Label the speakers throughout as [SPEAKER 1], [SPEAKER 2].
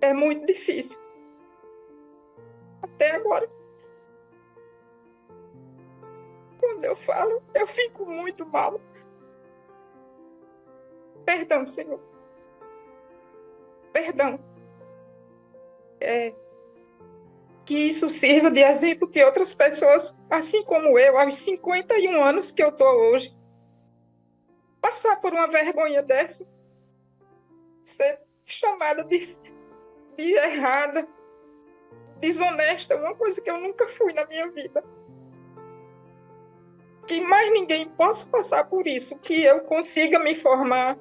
[SPEAKER 1] é muito difícil. Até agora, quando eu falo, eu fico muito mal. Perdão, Senhor. Perdão. Que isso sirva de exemplo que outras pessoas, assim como eu, aos 51 anos que eu estou hoje, passar por uma vergonha dessa, ser chamada de errada, desonesta, uma coisa que eu nunca fui na minha vida. Que mais ninguém possa passar por isso, que eu consiga me formar,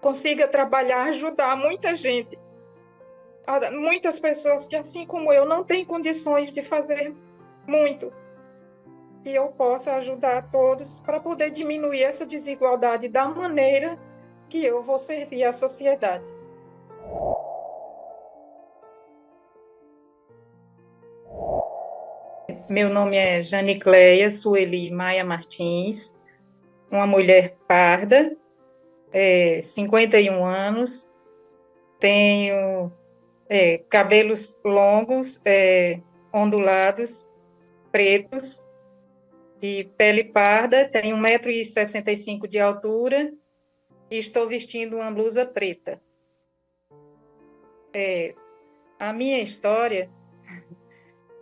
[SPEAKER 1] consiga trabalhar, ajudar muita gente, muitas pessoas que, assim como eu, não têm condições de fazer muito, e eu possa ajudar todos para poder diminuir essa desigualdade da maneira que eu vou servir à sociedade. Meu nome é Janicleia Sueli Maia Martins, uma mulher parda, 51 anos, tenho cabelos longos, ondulados, pretos e pele parda, tenho 1,65 m de altura e estou vestindo uma blusa preta. A minha história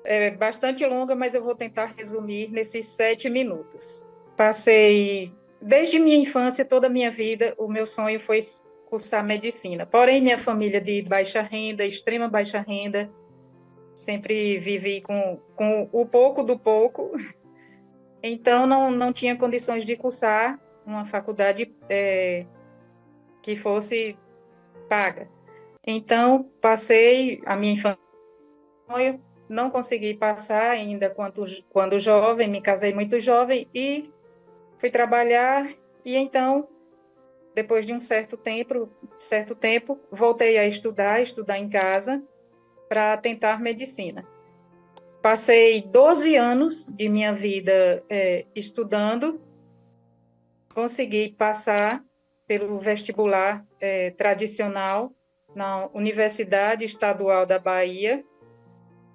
[SPEAKER 1] é bastante longa, mas eu vou tentar resumir nesses 7 minutos. Passei, desde minha infância, toda a minha vida, o meu sonho foi cursar medicina. Porém, minha família de baixa renda, extrema baixa renda, sempre vivi com o pouco do pouco, então não tinha condições de cursar uma faculdade que fosse paga. Então, passei a minha infância, não consegui passar ainda quando jovem, me casei muito jovem e fui trabalhar, e então, depois de um certo tempo, voltei a estudar em casa, para tentar medicina. Passei 12 anos de minha vida estudando, consegui passar pelo vestibular tradicional na Universidade Estadual da Bahia.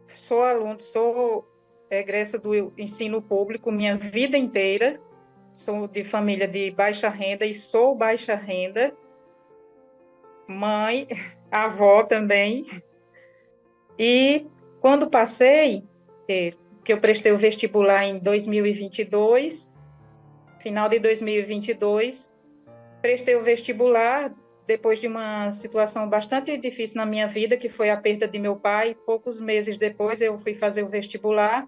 [SPEAKER 1] Sou egressa do ensino público minha vida inteira, sou de família de baixa renda e sou baixa renda, mãe, avó também. E quando passei, que eu prestei o vestibular em 2022, final de 2022, prestei o vestibular depois de uma situação bastante difícil na minha vida, que foi a perda de meu pai. Poucos meses depois eu fui fazer o vestibular,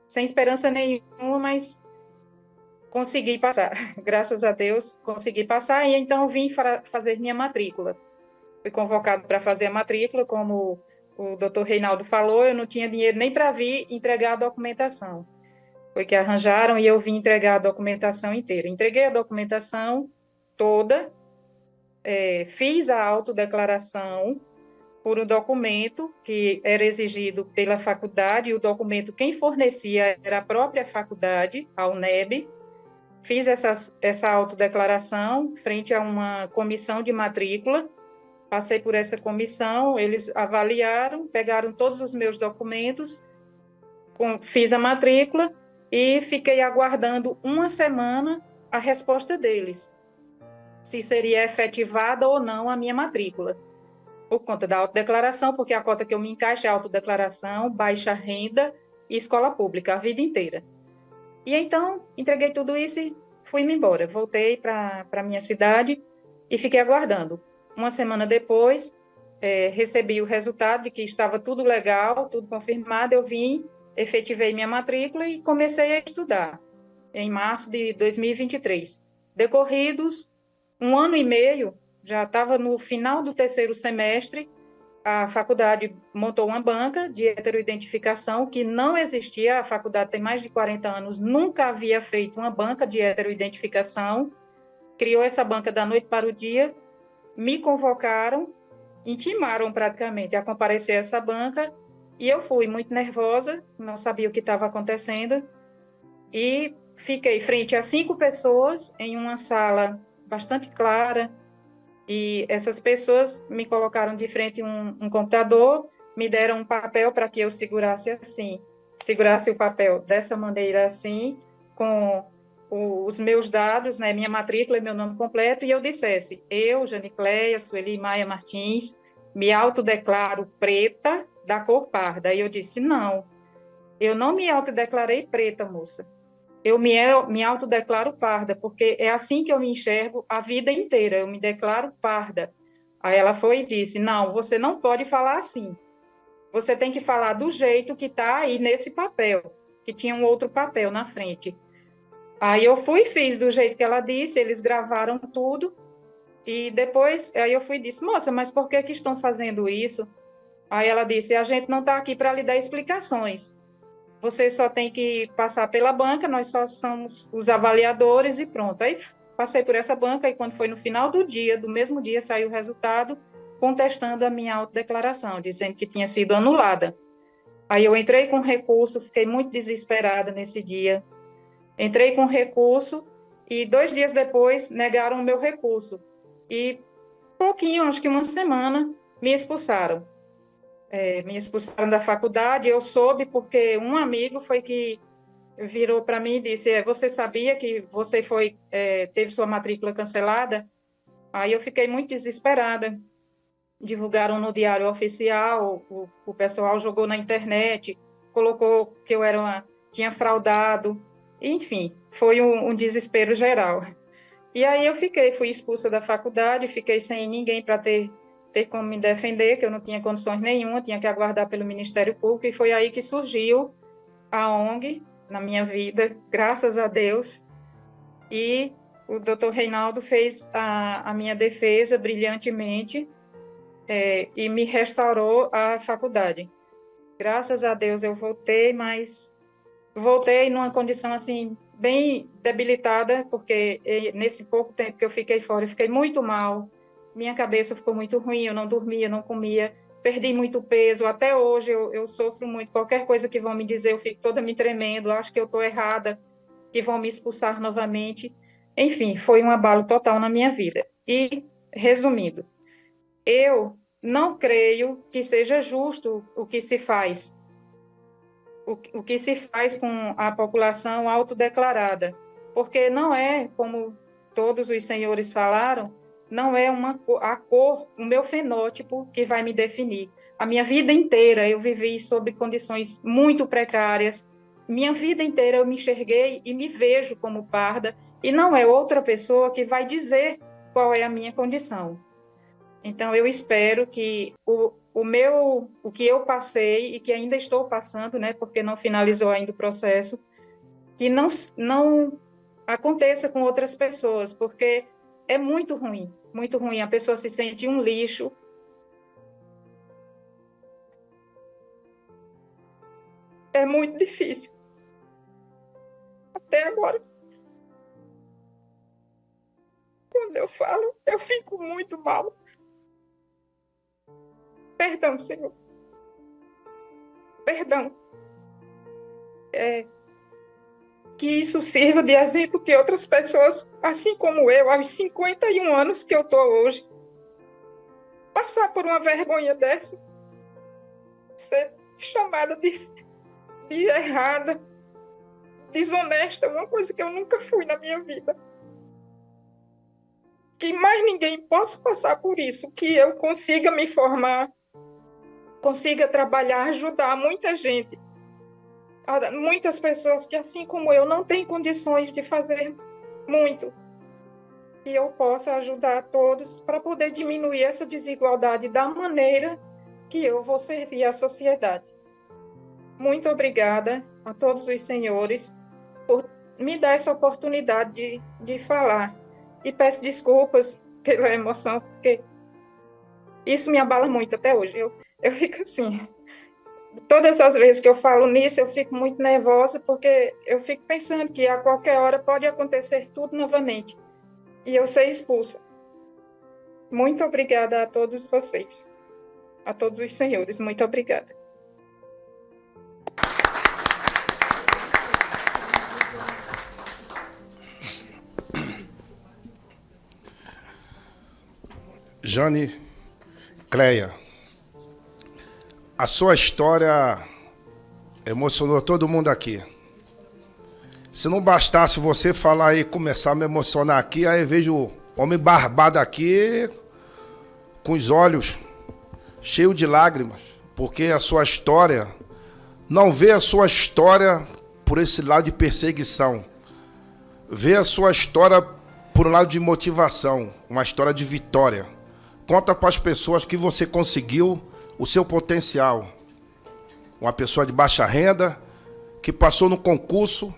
[SPEAKER 1] sem esperança nenhuma, mas consegui passar. Graças a Deus, consegui passar, e então vim fazer minha matrícula. Fui convocado para fazer a matrícula, como o doutor Reinaldo falou, eu não tinha dinheiro nem para vir entregar a documentação. Foi que arranjaram e eu vim entregar a documentação inteira. Entreguei a documentação toda, fiz a autodeclaração por um documento que era exigido pela faculdade, e o documento quem fornecia era a própria faculdade, a UNEB. Fiz essa autodeclaração frente a uma comissão de matrícula. Passei por essa comissão, eles avaliaram, pegaram todos os meus documentos, fiz a matrícula e fiquei aguardando uma semana a resposta deles, se seria efetivada ou não a minha matrícula, por conta da autodeclaração, porque a cota que eu me encaixo é autodeclaração, baixa renda e escola pública, a vida inteira. E então, entreguei tudo isso e fui-me embora. Voltei para a minha cidade e fiquei aguardando. Uma semana depois, recebi o resultado de que estava tudo legal, tudo confirmado. Eu vim, efetivei minha matrícula e comecei a estudar em março de 2023. Decorridos 1 ano e meio, já estava no final do 3º semestre, a faculdade montou uma banca de heteroidentificação que não existia. A faculdade tem mais de 40 anos, nunca havia feito uma banca de heteroidentificação. Criou essa banca da noite para o dia. Me convocaram, intimaram praticamente a comparecer a essa banca, e eu fui muito nervosa, não sabia o que estava acontecendo, e fiquei frente a 5 pessoas em uma sala bastante clara, E essas pessoas me colocaram de frente um computador, me deram um papel para que eu segurasse assim, segurasse o papel dessa maneira assim, com os meus dados, né, minha matrícula e meu nome completo, e eu dissesse: eu, Janicleia Sueli Maia Martins, me autodeclaro preta da cor parda. E eu disse: não, eu não me autodeclarei preta, moça. Eu me autodeclaro parda, porque é assim que eu me enxergo a vida inteira, eu me declaro parda. Aí ela foi e disse: não, você não pode falar assim. Você tem que falar do jeito que está aí nesse papel, que tinha um outro papel na frente. Aí eu fui e fiz do jeito que ela disse, eles gravaram tudo, e depois aí eu fui e disse: moça, mas por que estão fazendo isso? Aí ela disse: a gente não está aqui para lhe dar explicações. Você só tem que passar pela banca, nós só somos os avaliadores e pronto. Aí passei por essa banca e quando foi no final do dia, do mesmo dia, saiu o resultado contestando a minha autodeclaração, dizendo que tinha sido anulada. Aí eu entrei com recurso, fiquei muito desesperada nesse dia. Entrei com recurso e 2 dias depois negaram o meu recurso. E pouquinho, acho que uma semana, me expulsaram. Me expulsaram da faculdade. Eu soube porque um amigo foi que virou para mim e disse: você sabia que você teve sua matrícula cancelada? Aí eu fiquei muito desesperada. Divulgaram no Diário Oficial, o pessoal jogou na internet, colocou que tinha fraudado, enfim, foi um desespero geral. E aí eu fui expulsa da faculdade, fiquei sem ninguém para ter como me defender, que eu não tinha condições nenhuma, tinha que aguardar pelo Ministério Público, e foi aí que surgiu a ONG na minha vida, graças a Deus, e o doutor Reinaldo fez a minha defesa brilhantemente, e me restaurou a faculdade. Graças a Deus eu voltei, mas voltei numa condição assim bem debilitada, porque nesse pouco tempo que eu fiquei fora, eu fiquei muito mal, minha cabeça ficou muito ruim, eu não dormia, não comia, perdi muito peso, até hoje eu sofro muito, qualquer coisa que vão me dizer, eu fico toda me tremendo, acho que eu estou errada, que vão me expulsar novamente. Enfim, foi um abalo total na minha vida. E, resumindo, eu não creio que seja justo o que se faz, o que se faz com a população autodeclarada, porque não é, como todos os senhores falaram, não é a cor, o meu fenótipo que vai me definir. A minha vida inteira eu vivi sob condições muito precárias, minha vida inteira eu me enxerguei e me vejo como parda, e não é outra pessoa que vai dizer qual é a minha condição. Então, eu espero que o que eu passei e que ainda estou passando, né, porque não finalizou ainda o processo, que não aconteça com outras pessoas, porque é muito ruim, muito ruim. A pessoa se sente um lixo. É muito difícil. Até agora, quando eu falo, eu fico muito mal. Perdão, Senhor. Perdão. Que isso sirva de exemplo que outras pessoas, assim como eu, aos 51 anos que eu estou hoje, passar por uma vergonha dessa, ser chamada de errada, desonesta, uma coisa que eu nunca fui na minha vida. Que mais ninguém possa passar por isso, que eu consiga me formar, consiga trabalhar, ajudar muita gente, muitas pessoas que, assim como eu, não têm condições de fazer muito, que eu possa ajudar todos para poder diminuir essa desigualdade da maneira que eu vou servir à sociedade. Muito obrigada a todos os senhores por me dar essa oportunidade de falar. E peço desculpas pela emoção, porque isso me abala muito até hoje. Eu fico assim, todas as vezes que eu falo nisso, eu fico muito nervosa, porque eu fico pensando que a qualquer hora pode acontecer tudo novamente, e eu ser expulsa. Muito obrigada a todos vocês, a todos os senhores, muito obrigada.
[SPEAKER 2] Rejane Cleia, a sua história emocionou todo mundo aqui. Se não bastasse você falar e começar a me emocionar aqui, aí eu vejo homem barbado aqui, com os olhos cheios de lágrimas, porque a sua história, não vê a sua história por esse lado de perseguição, vê a sua história por um lado de motivação, uma história de vitória. Conta para as pessoas que você conseguiu o seu potencial. Uma pessoa de baixa renda, que passou no concurso,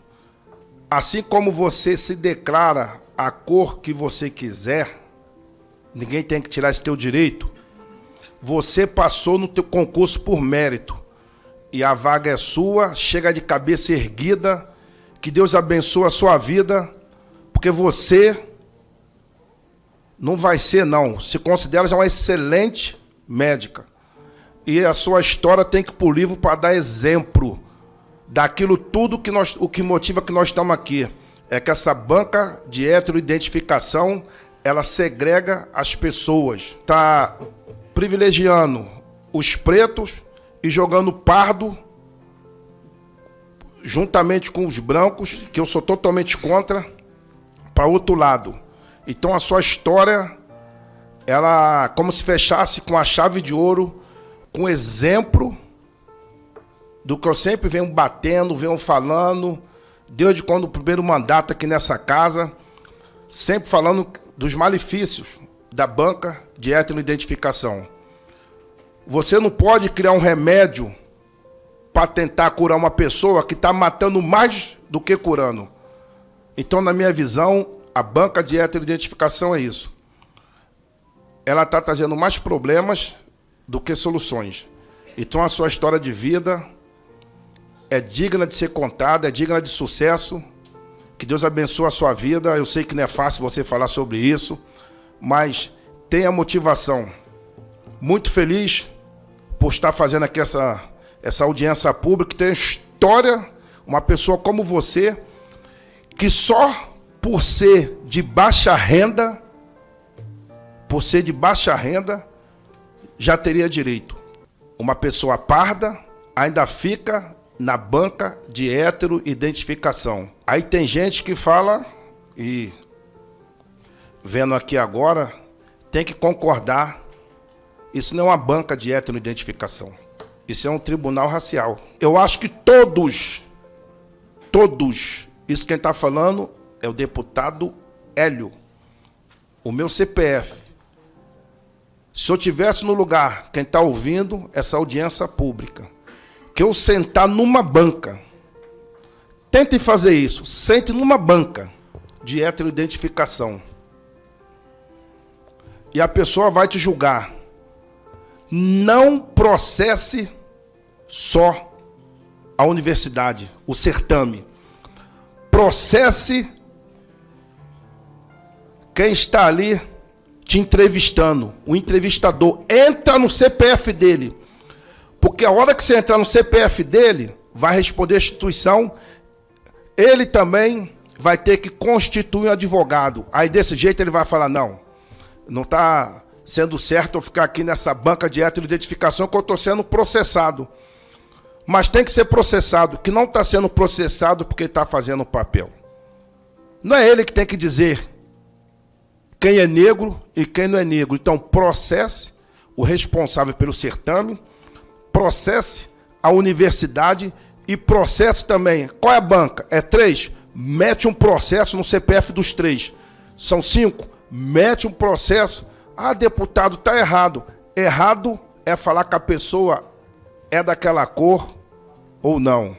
[SPEAKER 2] assim como você se declara a cor que você quiser, ninguém tem que tirar esse teu direito. Você passou no teu concurso por mérito, e a vaga é sua, chega de cabeça erguida, que Deus abençoe a sua vida, porque você não vai ser, não, se considera já uma excelente médica. E a sua história tem que ir para o livro para dar exemplo daquilo tudo que o que motiva que nós estamos aqui. É que essa banca de heteroidentificação, ela segrega as pessoas. Está privilegiando os pretos e jogando pardo juntamente com os brancos, que eu sou totalmente contra, para outro lado. Então a sua história, ela como se fechasse com a chave de ouro, com exemplo do que eu sempre venho batendo, venho falando, desde quando o primeiro mandato aqui nessa casa, sempre falando dos malefícios da banca de heteroidentificação. Você não pode criar um remédio para tentar curar uma pessoa que está matando mais do que curando. Então, na minha visão, a banca de heteroidentificação é isso. Ela está trazendo mais problemas do que soluções. Então, a sua história de vida é digna de ser contada, é digna de sucesso. Que Deus abençoe a sua vida. Eu sei que não é fácil você falar sobre isso, mas tenha motivação. Muito feliz por estar fazendo aqui essa audiência pública, que tem história, uma pessoa como você, que só por ser de baixa renda, já teria direito. Uma pessoa parda ainda fica na banca de heteroidentificação. Aí tem gente que fala, e vendo aqui agora, tem que concordar, isso não é uma banca de heteroidentificação. Isso é um tribunal racial. Eu acho que todos, isso quem está falando é o deputado Hélio, o meu CPF. Se eu tivesse no lugar, quem está ouvindo essa audiência pública, que eu sentar numa banca, tentem fazer isso, sente numa banca de heteroidentificação, e a pessoa vai te julgar. Não processe só a universidade, o certame. Processe quem está ali te entrevistando, o entrevistador. Entra no CPF dele, porque a hora que você entrar no CPF dele, vai responder a instituição, ele também vai ter que constituir um advogado. Aí desse jeito ele vai falar, não está sendo certo eu ficar aqui nessa banca de heteroidentificação, que eu estou sendo processado. Mas tem que ser processado, que não está sendo processado porque está fazendo o papel. Não é ele que tem que dizer quem é negro e quem não é negro. Então, processe o responsável pelo certame, processe a universidade e processe também. Qual é a banca? É 3? Mete um processo no CPF dos 3. São 5? Mete um processo. Ah, deputado, está errado. Errado é falar que a pessoa é daquela cor ou não.